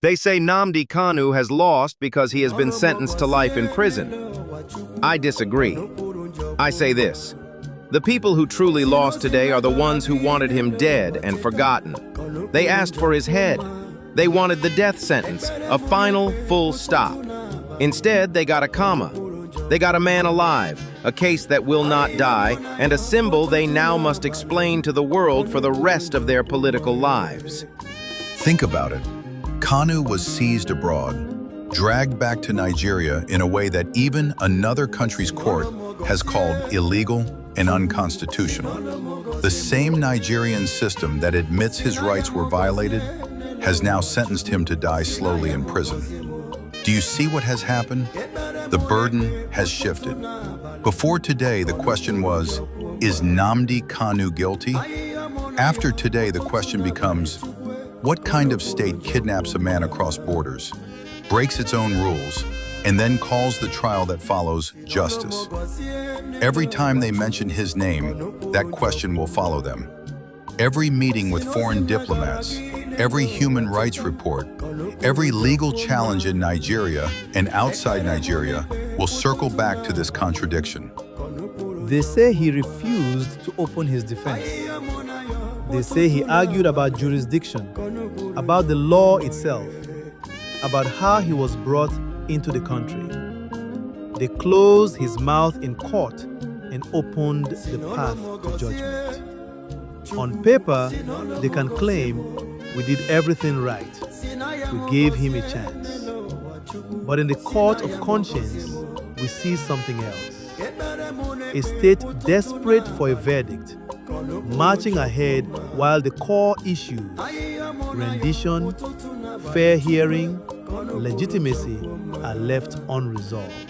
They say Nnamdi Kanu has lost because he has been sentenced to life in prison. I disagree. I say this: the people who truly lost today are the ones who wanted him dead and forgotten. They asked for his head. They wanted the death sentence, a final, full stop. Instead, they got a comma. They got a man alive, a case that will not die, and a symbol they now must explain to the world for the rest of their political lives. Think about it. Kanu was seized abroad, dragged back to Nigeria in a way that even another country's court has called illegal and unconstitutional. The same Nigerian system that admits his rights were violated has now sentenced him to die slowly in prison. Do you see what has happened? The burden has shifted. Before today, the question was, is Nnamdi Kanu guilty? After today, the question becomes, what kind of state kidnaps a man across borders, breaks its own rules, and then calls the trial that follows justice? Every time they mention his name, that question will follow them. Every meeting with foreign diplomats, every human rights report, every legal challenge in Nigeria and outside Nigeria will circle back to this contradiction. They say he refused to open his defense. They say he argued about jurisdiction, about the law itself, about how he was brought into the country. They closed his mouth in court and opened the path to judgment. On paper, they can claim we did everything right. We gave him a chance. But in the court of conscience, we see something else. A state desperate for a verdict, marching ahead while the core issues, rendition, fair hearing, legitimacy, are left unresolved.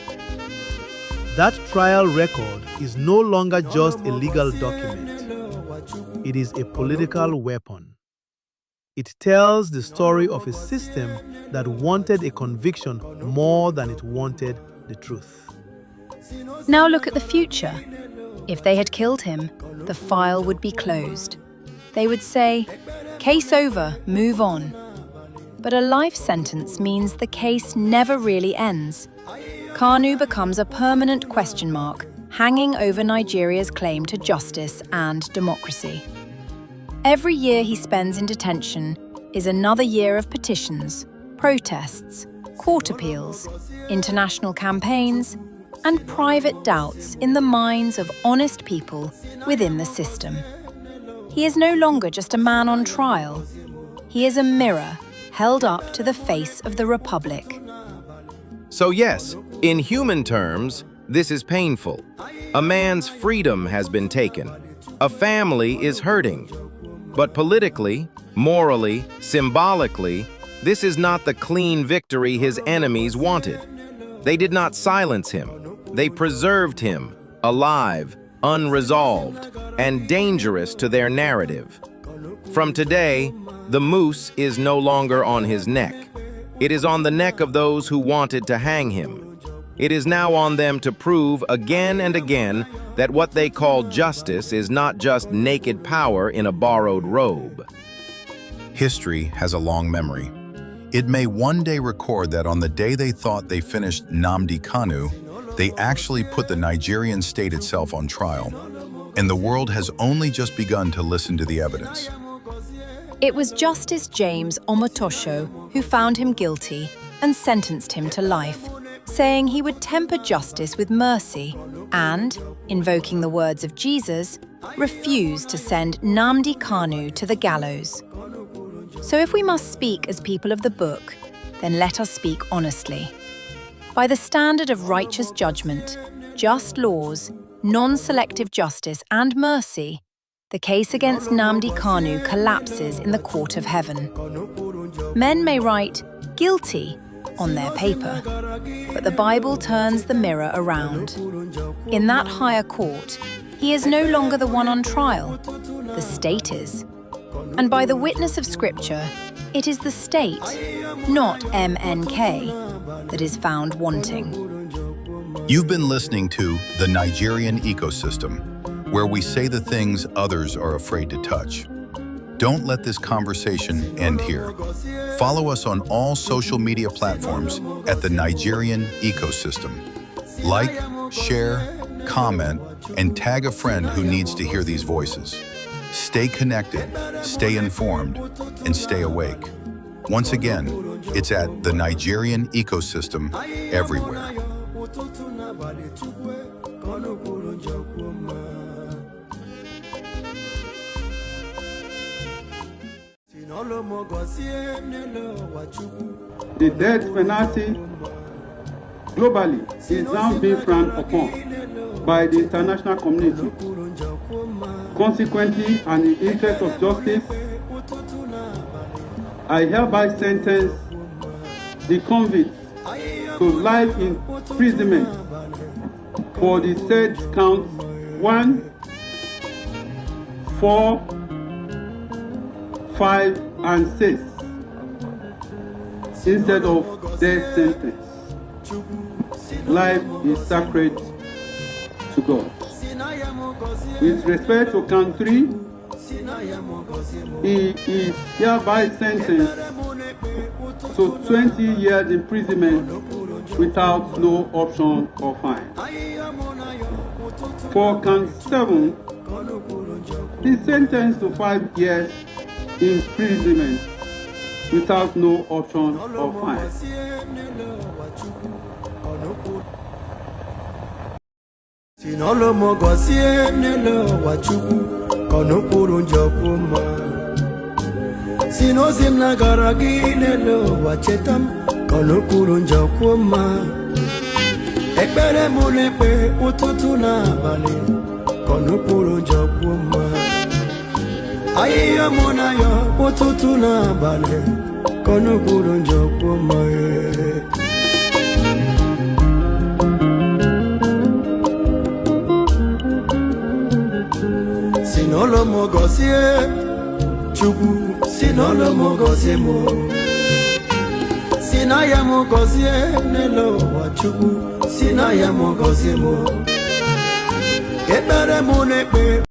That trial record is no longer just a legal document. It is a political weapon. It tells the story of a system that wanted a conviction more than it wanted the truth. Now look at the future. If they had killed him, the file would be closed. They would say, "Case over, move on." But a life sentence means the case never really ends. Kanu becomes a permanent question mark hanging over Nigeria's claim to justice and democracy. Every year he spends in detention is another year of petitions, protests, court appeals, international campaigns, and private doubts in the minds of honest people within the system. He is no longer just a man on trial. He is a mirror held up to the face of the Republic. So yes, in human terms, this is painful. A man's freedom has been taken. A family is hurting. But politically, morally, symbolically, this is not the clean victory his enemies wanted. They did not silence him. They preserved him, alive, unresolved, and dangerous to their narrative. From today, the noose is no longer on his neck. It is on the neck of those who wanted to hang him. It is now on them to prove again and again that what they call justice is not just naked power in a borrowed robe. History has a long memory. It may one day record that on the day they thought they finished Nnamdi Kanu, they actually put the Nigerian state itself on trial, and the world has only just begun to listen to the evidence. It was Justice James Omotosho who found him guilty and sentenced him to life, saying he would temper justice with mercy and, invoking the words of Jesus, refused to send Nnamdi Kanu to the gallows. So if we must speak as people of the book, then let us speak honestly. By the standard of righteous judgment, just laws, non-selective justice and mercy, the case against Nnamdi Kanu collapses in the court of heaven. Men may write guilty on their paper, but the Bible turns the mirror around. In that higher court, he is no longer the one on trial, the state is. And by the witness of Scripture, it is the state, not MNK, that is found wanting. You've been listening to The Nigerian Ecosystem, where we say the things others are afraid to touch. don't let this conversation end here. Follow us on all social media platforms at the Nigerian Ecosystem. Like, share, comment, and tag a friend who needs to hear these voices. Stay connected, stay informed, and stay awake. Once again, it's at the Nigerian Ecosystem everywhere. The death penalty globally is now being frowned upon by the international community. Consequently, and in the interest of justice, I hereby sentence the convicts to life imprisonment for the said counts 1, 4, 5, and 6 instead of death sentence. Life is sacred to God. With respect to count 3, he is hereby sentenced to 20 years imprisonment without no option or fine. For count 7, he is sentenced to 5 years imprisonment without no option or fine. Sinozimna garagilelo wachetam konukuru njokuma ekbere mulepe ututu na bale konukuru njokuma ayiyo munayo ututu na bale konukuru njokuma sinolo mogosie Chubu sinolo mogosie mo sinaya mogosie nelo wa chubu sinaya mogosie mo ebere mo nepe